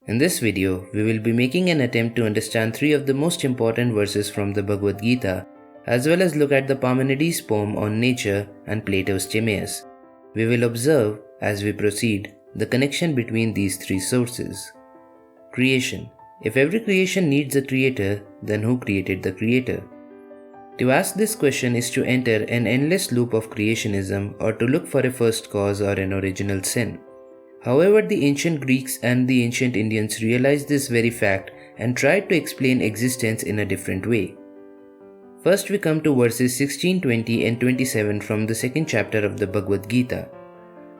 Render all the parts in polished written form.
In this video, we will be making an attempt to understand three of the most important verses from the Bhagavad Gita, as well as look at the Parmenides Poem on nature and Plato's Timaeus. We will observe, as we proceed, the connection between these three sources. Creation. If every creation needs a creator, then who created the creator? To ask this question is to enter an endless loop of creationism or to look for a first cause or an original sin. However, the ancient Greeks and the ancient Indians realized this very fact and tried to explain existence in a different way. First, we come to verses 16, 20 and 27 from the second chapter of the Bhagavad Gita.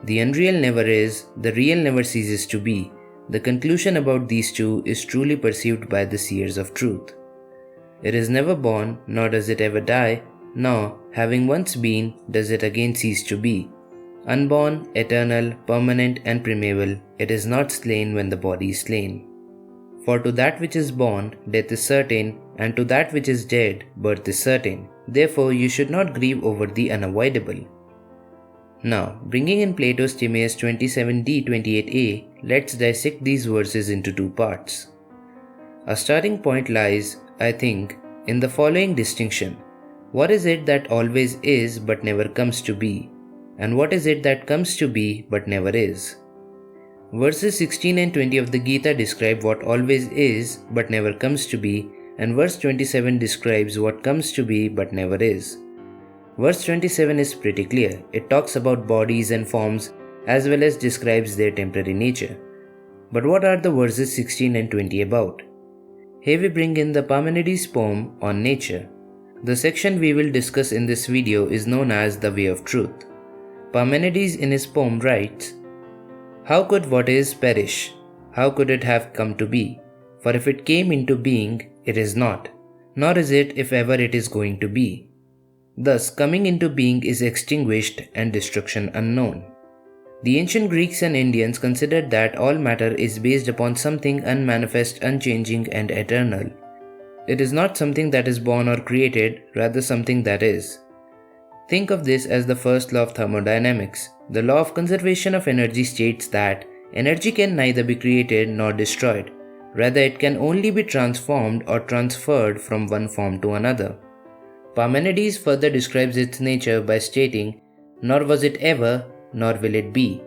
The unreal never is, the real never ceases to be. The conclusion about these two is truly perceived by the seers of truth. It is never born, nor does it ever die, nor, having once been, does it again cease to be. Unborn, eternal, permanent and primeval, it is not slain when the body is slain. For to that which is born, death is certain, and to that which is dead, birth is certain. Therefore you should not grieve over the unavoidable. Now, bringing in Plato's Timaeus 27d 28a, let's dissect these verses into two parts. Our starting point lies, I think, in the following distinction. What is it that always is but never comes to be? And what is it that comes to be but never is? Verses 16 and 20 of the Gita describe what always is but never comes to be, and verse 27 describes what comes to be but never is. Verse 27 is pretty clear. It talks about bodies and forms as well as describes their temporary nature. But what are the verses 16 and 20 about? Here we bring in the Parmenides Poem on nature. The section we will discuss in this video is known as the Way of Truth. Parmenides in his poem writes, "How could what is perish? How could it have come to be? For if it came into being, it is not, nor is it if ever it is going to be. Thus coming into being is extinguished and destruction unknown." The ancient Greeks and Indians considered that all matter is based upon something unmanifest, unchanging and eternal. It is not something that is born or created, rather something that is. Think of this as the first law of thermodynamics. The law of conservation of energy states that energy can neither be created nor destroyed. Rather, it can only be transformed or transferred from one form to another. Parmenides further describes its nature by stating, "Nor was it ever, nor will it be.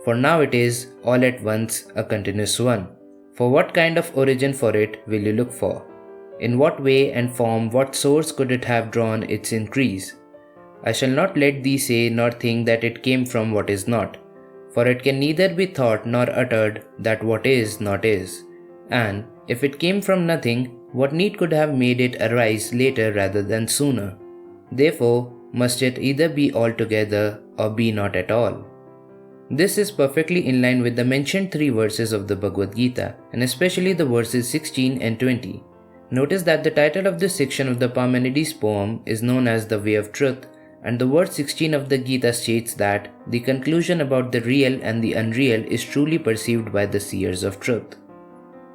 For now it is, all at once, a continuous one. For what kind of origin for it will you look for? In what way and form, what source could it have drawn its increase? I shall not let thee say nor think that it came from what is not. For it can neither be thought nor uttered that what is not is. And, if it came from nothing, what need could have made it arise later rather than sooner? Therefore, must it either be altogether or be not at all." This is perfectly in line with the mentioned three verses of the Bhagavad Gita, and especially the verses 16 and 20. Notice that the title of this section of the Parmenides poem is known as the Way of Truth, and the verse 16 of the Gita states that the conclusion about the real and the unreal is truly perceived by the seers of truth.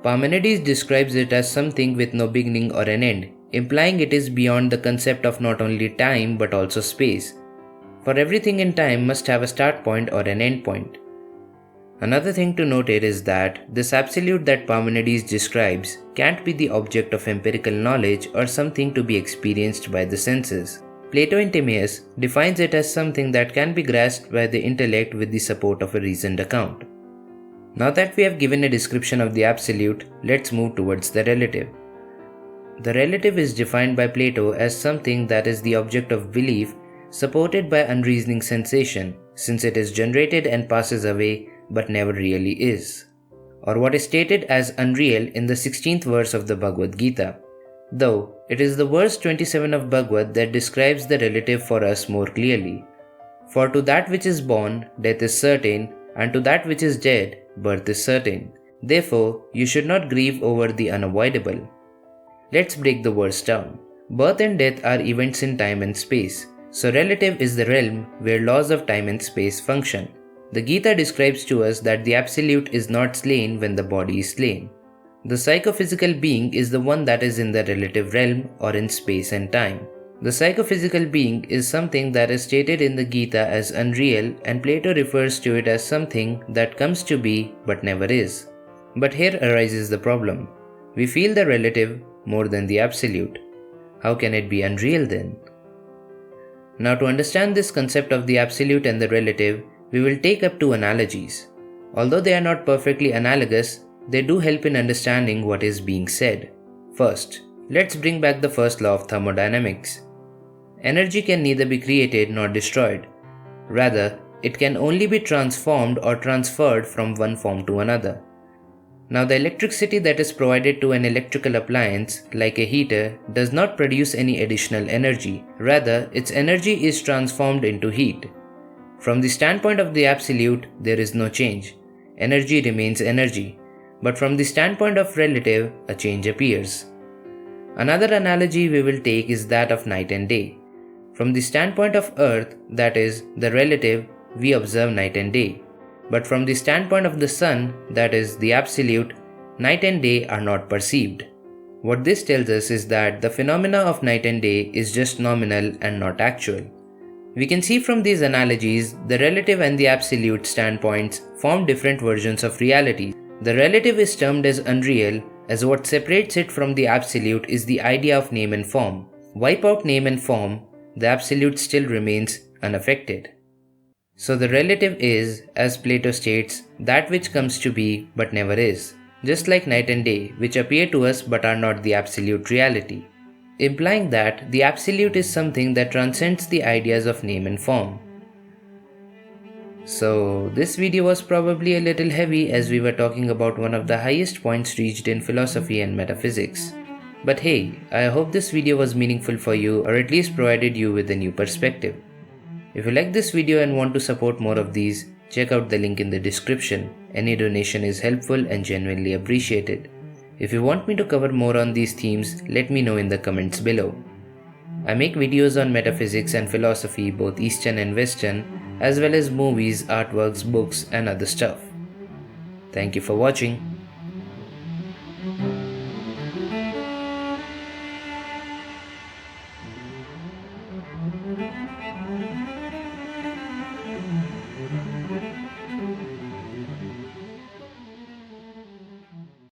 Parmenides describes it as something with no beginning or an end, implying it is beyond the concept of not only time but also space. For everything in time must have a start point or an end point. Another thing to note here is that this absolute that Parmenides describes can't be the object of empirical knowledge or something to be experienced by the senses. Plato in Timaeus defines it as something that can be grasped by the intellect with the support of a reasoned account. Now that we have given a description of the absolute, let's move towards the relative. The relative is defined by Plato as something that is the object of belief, supported by unreasoning sensation, since it is generated and passes away but never really is. Or what is stated as unreal in the 16th verse of the Bhagavad Gita. Though, it is the verse 27 of Bhagawat that describes the relative for us more clearly. For to that which is born, death is certain, and to that which is dead, birth is certain. Therefore, you should not grieve over the unavoidable. Let's break the verse down. Birth and death are events in time and space, so relative is the realm where laws of time and space function. The Gita describes to us that the absolute is not slain when the body is slain. The psychophysical being is the one that is in the relative realm or in space and time. The psychophysical being is something that is stated in the Gita as unreal, and Plato refers to it as something that comes to be but never is. But here arises the problem. We feel the relative more than the absolute. How can it be unreal then? Now, to understand this concept of the absolute and the relative, we will take up two analogies. Although they are not perfectly analogous, they do help in understanding what is being said. First, let's bring back the first law of thermodynamics. Energy can neither be created nor destroyed. Rather, it can only be transformed or transferred from one form to another. Now, the electricity that is provided to an electrical appliance, like a heater, does not produce any additional energy. Rather, its energy is transformed into heat. From the standpoint of the absolute, there is no change. Energy remains energy. But from the standpoint of relative, a change appears. Another analogy we will take is that of night and day. From the standpoint of Earth, that is, the relative, we observe night and day. But from the standpoint of the sun, that is, the absolute, night and day are not perceived. What this tells us is that the phenomena of night and day is just nominal and not actual. We can see from these analogies, the relative and the absolute standpoints form different versions of reality. The relative is termed as unreal, as what separates it from the absolute is the idea of name and form. Wipe out name and form, the absolute still remains unaffected. So the relative is, as Plato states, that which comes to be but never is, just like night and day, which appear to us but are not the absolute reality, implying that the absolute is something that transcends the ideas of name and form. So this video was probably a little heavy as we were talking about one of the highest points reached in philosophy and metaphysics. But hey, I hope this video was meaningful for you or at least provided you with a new perspective. If you like this video and want to support more of these, check out the link in the description. Any donation is helpful and genuinely appreciated. If you want me to cover more on these themes, let me know in the comments below. I make videos on metaphysics and philosophy, both Eastern and Western, as well as movies, artworks, books, and other stuff. Thank you for watching.